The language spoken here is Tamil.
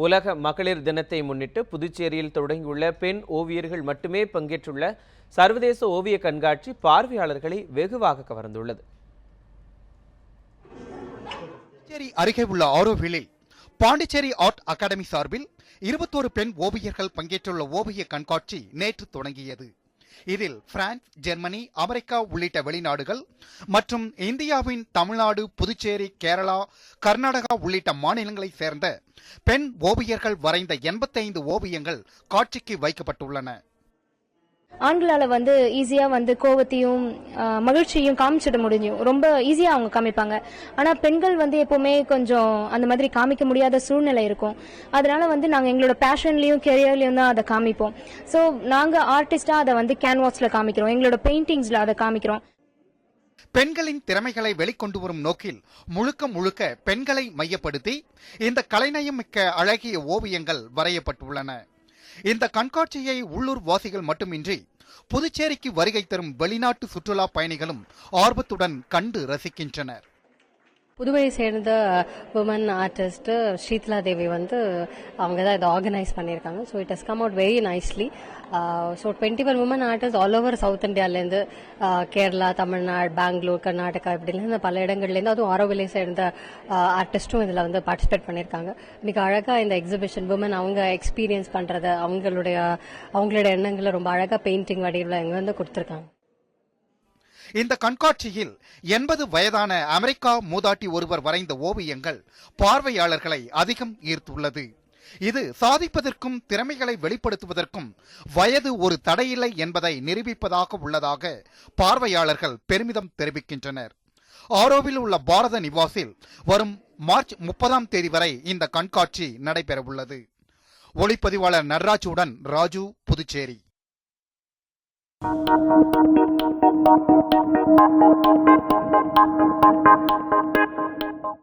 உலக மகளிர் தினத்தை முன்னிட்டு புதுச்சேரியில் தொடங்கியுள்ள பெண் ஓவியர்கள் மட்டுமே பங்கேற்றுள்ள சர்வதேச ஓவிய கண்காட்சி பார்வையாளர்களை வெகுவாக கவர்ந்துள்ளது. புதுச்சேரி அருகே உள்ள ஆரோவிலில் பாண்டிச்சேரி ஆர்ட் அகாடமி சார்பில் 21 பெண் ஓவியர்கள் பங்கேற்றுள்ள ஓவிய கண்காட்சி நேற்று தொடங்கியது. இதில் பிரான்ஸ், ஜெர்மனி, அமெரிக்கா உள்ளிட்ட வெளிநாடுகள் மற்றும் இந்தியாவின் தமிழ்நாடு, புதுச்சேரி, கேரளா, கர்நாடகா உள்ளிட்ட மாநிலங்களைச் சேர்ந்த பெண் ஓவியர்கள் வரைந்த 85 ஓவியங்கள் காட்சிக்கு வைக்கப்பட்டுள்ளன. ஆண்களால ஈஸியா கோவத்தையும் மகிழ்ச்சியையும் காமிச்சிட முடியும். ரொம்ப ஈஸியா அவங்க காமிப்பாங்க. ஆனா பெண்கள் எப்பவுமே கொஞ்சம் அந்த மாதிரி காமிக்க முடியாத சூழ்நிலை இருக்கும். அதனால நாங்க எங்களோட பேஷன்லயும் கெரியர்லயும் தான் அதை காமிப்போம். ஸோ நாங்க ஆர்டிஸ்டா அதை கேன்வாஸ்ல காமிக்கிறோம், எங்களோட பெயிண்டிங்ஸ்ல அதை காமிக்கிறோம். பெண்களின் திறமைகளை வெளிக்கொண்டு வரும் நோக்கில் முழுக்க முழுக்க பெண்களை மையப்படுத்தி இந்த கலைநயம் மிக்க அழகிய ஓவியங்கள் வரையப்பட்டுள்ளன. இந்த கண்காட்சியை உள்ளூர் வாசிகள் மட்டுமின்றி புதுச்சேரிக்கு வருகை தரும் வெளிநாட்டு சுற்றுலா பயணிகளும் ஆர்வத்துடன் கண்டு ரசிக்கின்றனர். புதுவையை சேர்ந்த உமன் ஆர்டிஸ்ட் ஸ்ரீத்லா தேவி அவங்க தான் இதை ஆர்கனைஸ் பண்ணியிருக்காங்க. So it has come out very nicely. So 21 woman artist all over south இந்தியாவிலேருந்து, கேரளா, தமிழ்நாடு, பெங்களூர், கர்நாடகா இப்படிலேருந்து பல இடங்கள்லேருந்து, அதுவும் ஆரோவிலை சேர்ந்த ஆர்டிஸ்டும் இதில் பார்ட்டிசிபேட் பண்ணியிருக்காங்க. மிக அழகாக இந்த எக்ஸிபிஷன் உமன் அவங்க எக்ஸ்பீரியன்ஸ் பண்ணுறத அவங்களோட எண்ணங்களை ரொம்ப அழகாக பெயிண்டிங் வடிவில் இங்கே கொடுத்துருக்காங்க. இந்த கண்காட்சியில் 80 வயதான அமெரிக்கா மூதாட்டி ஒருவர் வரைந்த ஓவியங்கள் பார்வையாளர்களை அதிகம் ஈர்த்துள்ளது. இது சாதிப்பதற்கும் திறமைகளை வெளிப்படுத்துவதற்கும் வயது ஒரு தடையில்லை என்பதை நிரூபிப்பதாக உள்ளதாக பார்வையாளர்கள் பெருமிதம் தெரிவிக்கின்றனர். ஆரோவில் உள்ள பாரத நிவாசில் வரும் மார்ச் 30ஆம் தேதி வரை இந்த கண்காட்சி நடைபெறவுள்ளது. ஒளிப்பதிவாளர் நடராஜுடன் ராஜு, புதுச்சேரி. Thank you.